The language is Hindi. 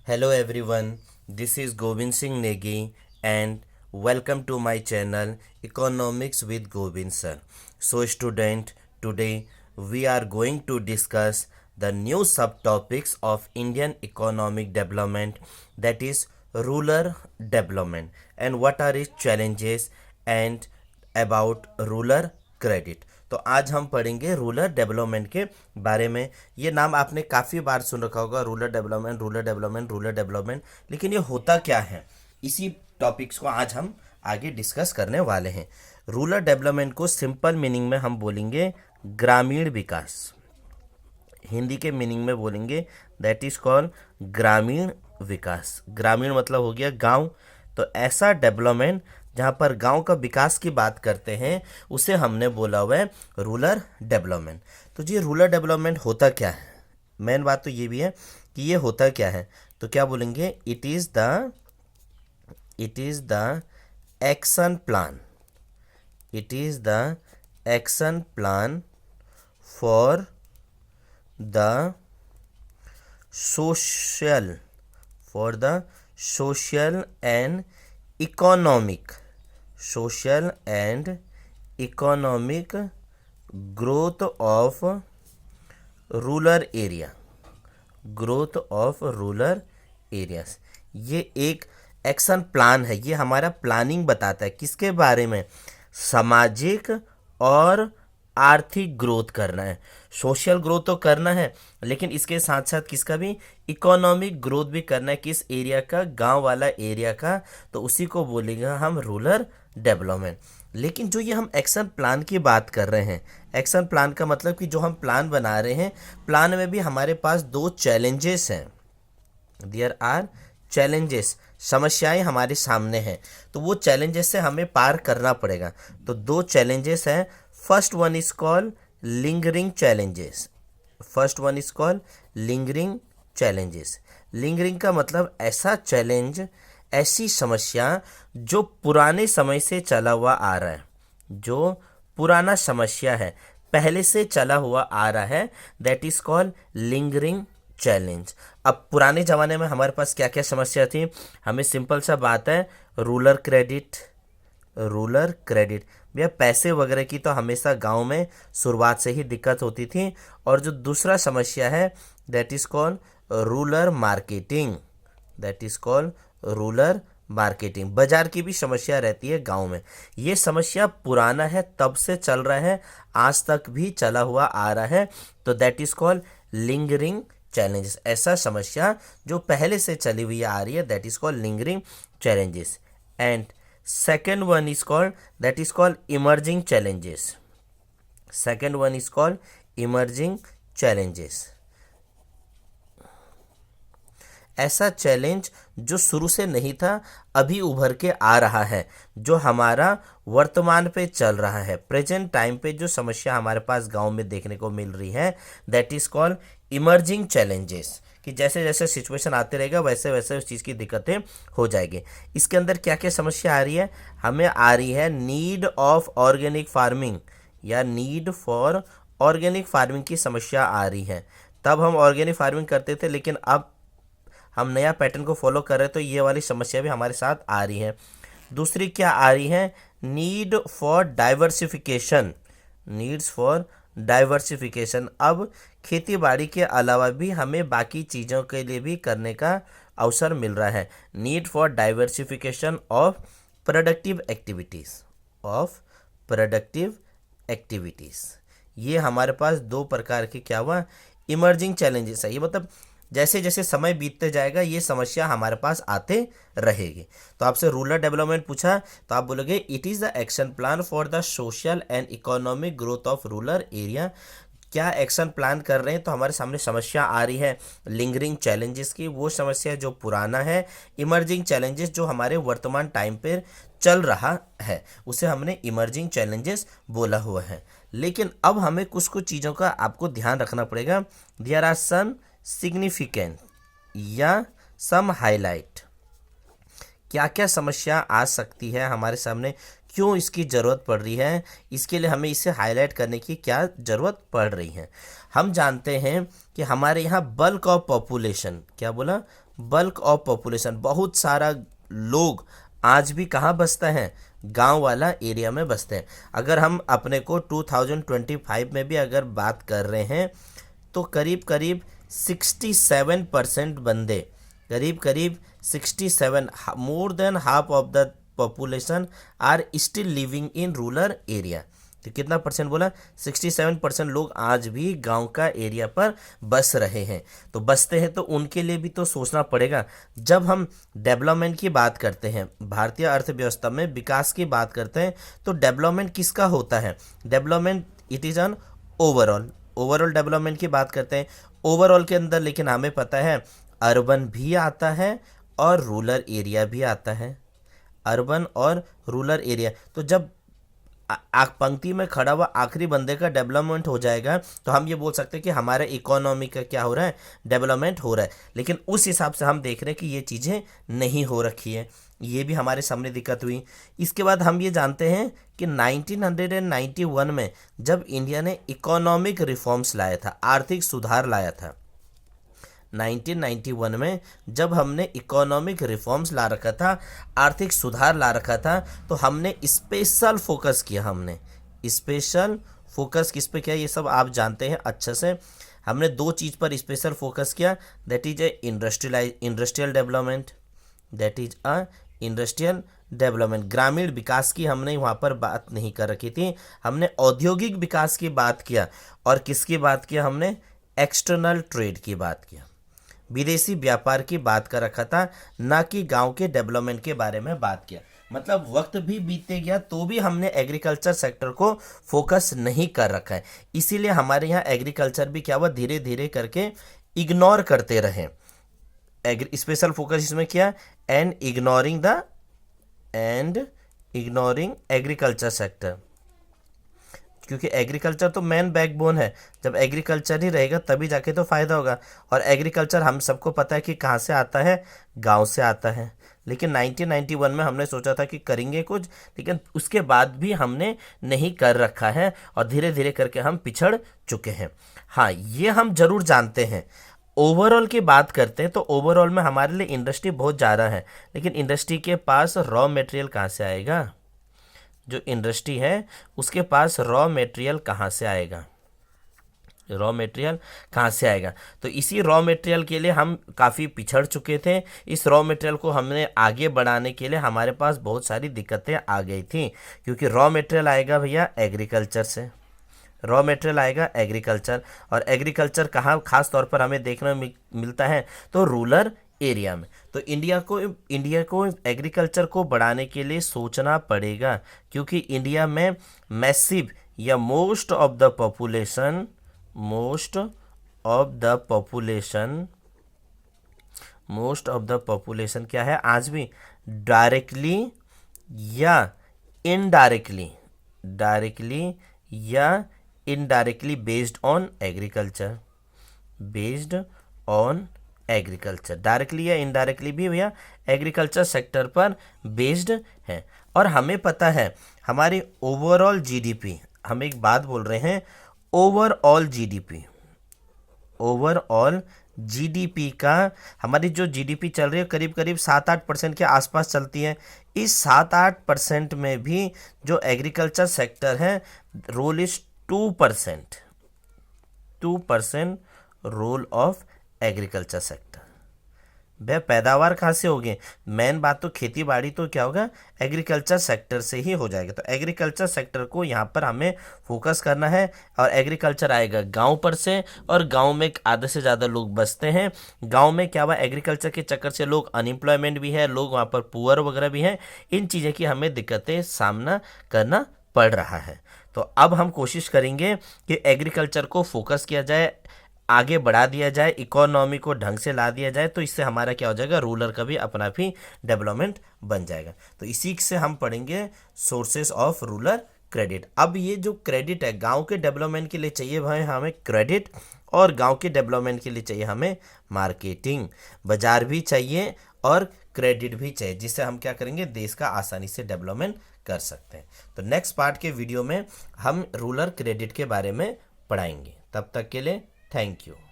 Hello everyone, this is Govind Singh Negi and welcome to my channel Economics with Govind Sir. So student, today we are going to discuss the new subtopics of Indian economic development, that is rural development, and what are its challenges and about rural credit. तो आज हम पढ़ेंगे रूरल डेवलपमेंट के बारे में। ये नाम आपने काफ़ी बार सुन रखा होगा, rural development rural development rural development, लेकिन ये होता क्या है, इसी टॉपिक्स को आज हम आगे डिस्कस करने वाले हैं। रूरल डेवलपमेंट को सिंपल मीनिंग में हम बोलेंगे ग्रामीण विकास, हिंदी के मीनिंग में बोलेंगे दैट इज कॉल्ड ग्रामीण विकास। ग्रामीण मतलब हो गया गांव, तो ऐसा डेवलपमेंट जहाँ पर गांव का विकास की बात करते हैं उसे हमने बोला हुआ है रूरल डेवलपमेंट। तो जी रूरल डेवलपमेंट होता क्या है, मेन बात तो ये भी है कि ये होता क्या है। तो क्या बोलेंगे, it is the action plan, it is the action plan for the social for the social and economic growth of rural area, growth of rural areas. ये एक एक्शन प्लान है, ये हमारा प्लानिंग बताता है किसके बारे में, सामाजिक और आर्थिक ग्रोथ करना है। सोशल ग्रोथ तो करना है, लेकिन इसके साथ साथ किसका भी, इकोनॉमिक ग्रोथ भी करना है। किस एरिया का, गांव वाला एरिया का, तो उसी को बोलेंगे हम रूरल डेवलपमेंट। लेकिन जो ये हम एक्शन प्लान की बात कर रहे हैं, एक्शन प्लान का मतलब कि जो हम प्लान बना रहे हैं, प्लान में भी हमारे पास दो चैलेंजेस हैं, देयर आर चैलेंजेस, समस्याएं हमारे सामने हैं, तो वो चैलेंजेस से हमें पार करना पड़ेगा। तो दो चैलेंजेस हैं। First one is called lingering challenges, first one is called lingering challenges. Lingering का मतलब ऐसा चैलेंज, ऐसी समस्या जो पुराने समय से चला हुआ आ रहा है, जो पुराना समस्या है, पहले से चला हुआ आ रहा है, that is called lingering challenge. अब पुराने ज़माने में हमारे पास क्या क्या समस्या थी, हमें सिंपल सा बात है, रूरल क्रेडिट, रूरल क्रेडिट भैया पैसे वगैरह की तो हमेशा गांव में शुरुआत से ही दिक्कत होती थी। और जो दूसरा समस्या है that is called rural marketing, that is called rural marketing, बाजार की भी समस्या रहती है गांव में। ये समस्या पुराना है, तब से चल रहा है, आज तक भी चला हुआ आ रहा है, तो that is called lingering challenges. ऐसा समस्या जो पहले से चली हुई आ रही है, that is called lingering challenges. And second one is called, that is called emerging challenges, second one is called emerging challenges। ऐसा चैलेंज जो शुरू से नहीं था, अभी उभर के आ रहा है, जो हमारा वर्तमान पे चल रहा है, प्रेजेंट टाइम पे जो समस्या हमारे पास गांव में देखने को मिल रही है, that is called emerging challenges. कि जैसे जैसे सिचुएशन आते रहेगा वैसे वैसे उस चीज़ की दिक्कतें हो जाएगी। इसके अंदर क्या क्या समस्या आ रही है, हमें आ रही है नीड ऑफ ऑर्गेनिक फार्मिंग, या नीड फॉर ऑर्गेनिक फार्मिंग की समस्या आ रही है। तब हम ऑर्गेनिक फार्मिंग करते थे, लेकिन अब हम नया पैटर्न को फॉलो कर रहे हैं, तो ये वाली समस्या भी हमारे साथ आ रही है। दूसरी क्या आ रही है, need for diversification, needs for diversification. अब खेती बाड़ी के अलावा भी हमें बाकी चीज़ों के लिए भी करने का अवसर मिल रहा है। Need for diversification of productive activities, of productive activities. ये हमारे पास दो प्रकार के क्या हुआ, इमर्जिंग चैलेंजेस है। ये मतलब जैसे जैसे समय बीतते जाएगा ये समस्या हमारे पास आते रहेगी। तो आपसे रूरल डेवलपमेंट पूछा तो आप बोलोगे it is the action plan for the social and economic growth of rural area. क्या एक्शन प्लान कर रहे हैं, तो हमारे सामने समस्या आ रही है लिंगरिंग चैलेंजेस की, वो समस्या जो पुराना है, इमर्जिंग चैलेंजेस जो हमारे वर्तमान टाइम पर चल रहा है, उसे हमने इमर्जिंग चैलेंजेस बोला हुआ है। लेकिन अब हमें कुछ कुछ चीज़ों का आपको ध्यान रखना पड़ेगा। देयर आर सम सिग्निफिकेंट या सम हाईलाइट, क्या क्या समस्या आ सकती है हमारे सामने, क्यों इसकी ज़रूरत पड़ रही है, इसके लिए हमें इसे हाईलाइट करने की क्या ज़रूरत पड़ रही है। हम जानते हैं कि हमारे यहाँ बल्क ऑफ पॉपुलेशन, क्या बोला, बल्क ऑफ पॉपुलेशन, बहुत सारा लोग आज भी कहाँ बसता है, गांव वाला एरिया में बसते हैं। अगर हम अपने को 2025 में भी अगर बात कर रहे हैं तो करीब करीब 67% बंदे, करीब करीब 67, more than half of the population are still living in rural area. तो कितना परसेंट बोला, 67% लोग आज भी गांव का एरिया पर बस रहे हैं। तो बसते हैं तो उनके लिए भी तो सोचना पड़ेगा। जब हम डेवलपमेंट की बात करते हैं, भारतीय अर्थव्यवस्था में विकास की बात करते हैं, तो डेवलपमेंट किसका होता है, development it is an overall development की बात करते हैं। ओवरऑल के अंदर लेकिन हमें पता है अर्बन भी आता है और रूरल एरिया भी आता है, अर्बन और रूरल एरिया। तो जब पंक्ति में खड़ा हुआ आखिरी बंदे का डेवलपमेंट हो जाएगा तो हम ये बोल सकते हैं कि हमारे इकोनॉमी का क्या हो रहा है, डेवलपमेंट हो रहा है। लेकिन उस हिसाब से हम देख रहे हैं कि ये चीज़ें नहीं हो रखी है, ये भी हमारे सामने दिक्कत हुई। इसके बाद हम ये जानते हैं कि 1991 में जब इंडिया ने इकोनॉमिक रिफॉर्म्स लाया था, आर्थिक सुधार लाया था, 1991 में जब हमने इकोनॉमिक रिफॉर्म्स ला रखा था, आर्थिक सुधार ला रखा था, तो हमने स्पेशल फोकस किया। हमने स्पेशल फोकस किस पे किया, ये सब आप जानते हैं अच्छे से। हमने दो चीज़ पर स्पेशल फोकस किया, that is a industrial development, that is a industrial development. ग्रामीण विकास की हमने वहाँ पर बात नहीं कर रखी थी, हमने औद्योगिक विकास की बात किया। और किसकी बात किया, हमने एक्सटर्नल ट्रेड की बात किया, विदेशी व्यापार की बात कर रखा था, ना कि गांव के डेवलपमेंट के बारे में बात किया। मतलब वक्त भी बीतते गया तो भी हमने एग्रीकल्चर सेक्टर को फोकस नहीं कर रखा है। इसीलिए हमारे यहाँ एग्रीकल्चर भी क्या हुआ, धीरे धीरे करके इग्नोर करते रहे। स्पेशल फोकस इसमें किया एंड इग्नोरिंग एग्रीकल्चर सेक्टर, क्योंकि एग्रीकल्चर तो मेन बैकबोन है। जब एग्रीकल्चर ही रहेगा तभी जाके तो फ़ायदा होगा। और एग्रीकल्चर हम सबको पता है कि कहाँ से आता है, गांव से आता है। लेकिन 1991 में हमने सोचा था कि करेंगे कुछ, लेकिन उसके बाद भी हमने नहीं कर रखा है और धीरे धीरे करके हम पिछड़ चुके हैं। हाँ, ये हम जरूर जानते हैं। ओवरऑल की बात करते हैं तो ओवरऑल में हमारे लिए इंडस्ट्री बहुत ज़्यादा है, लेकिन इंडस्ट्री के पास रॉ मटेरियल कहाँ से आएगा, जो इंडस्ट्री है उसके पास रॉ मटेरियल कहाँ से आएगा, रॉ मटेरियल कहाँ से आएगा। तो इसी रॉ मटेरियल के लिए हम काफ़ी पिछड़ चुके थे। इस रॉ मटेरियल को हमने आगे बढ़ाने के लिए हमारे पास बहुत सारी दिक्कतें आ गई थी, क्योंकि रॉ मटेरियल आएगा भैया एग्रीकल्चर से, रॉ मटेरियल आएगा एग्रीकल्चर। और एग्रीकल्चर कहाँ खास तौर पर हमें देखने मिलता है, तो रूरल एरिया में। तो इंडिया को एग्रीकल्चर को बढ़ाने के लिए सोचना पड़ेगा, क्योंकि इंडिया में मैसिव या मोस्ट ऑफ द पॉपुलेशन क्या है, आज भी डायरेक्टली या indirectly based on agriculture, directly या इनडायरेक्टली भी भैया एग्रीकल्चर सेक्टर पर बेस्ड है। और हमें पता है हमारी ओवरऑल जीडीपी, हम एक बात बोल रहे हैं, ओवरऑल जीडीपी का, हमारी जो जीडीपी चल रही है करीब करीब 7-8% के आसपास चलती है। इस 7-8% में भी जो एग्रीकल्चर सेक्टर है, role is 2% role of agriculture sector. वह पैदावार कहाँ से होगी, मेन बात तो खेती बाड़ी तो क्या होगा, एग्रीकल्चर सेक्टर से ही हो जाएगा। तो एग्रीकल्चर सेक्टर को यहाँ पर हमें फोकस करना है। और एग्रीकल्चर आएगा गांव पर से, और गांव में आधे से ज़्यादा लोग बसते हैं। गांव में क्या हुआ, एग्रीकल्चर के चक्कर से लोग अनएम्प्लॉयमेंट भी है, लोग वहाँ पर पुअर वगैरह भी हैं। इन चीज़ें की हमें दिक्कतें सामना करना पड़ रहा है। तो अब हम कोशिश करेंगे कि एग्रीकल्चर को फोकस किया जाए, आगे बढ़ा दिया जाए, इकोनॉमी को ढंग से ला दिया जाए, तो इससे हमारा क्या हो जाएगा, रूरल का भी अपना भी डेवलपमेंट बन जाएगा। तो इसी से हम पढ़ेंगे सोर्सेस ऑफ रूरल क्रेडिट। अब ये जो क्रेडिट है गांव के डेवलपमेंट के लिए चाहिए भाई हमें क्रेडिट, और गांव के डेवलपमेंट के लिए चाहिए हमें मार्केटिंग, बाजार भी चाहिए और क्रेडिट भी चाहिए, जिससे हम क्या करेंगे, देश का आसानी से डेवलपमेंट कर सकते हैं। तो नेक्स्ट पार्ट के वीडियो में हम रूरल क्रेडिट के बारे में पढ़ाएंगे। तब तक के लिए थैंक यू।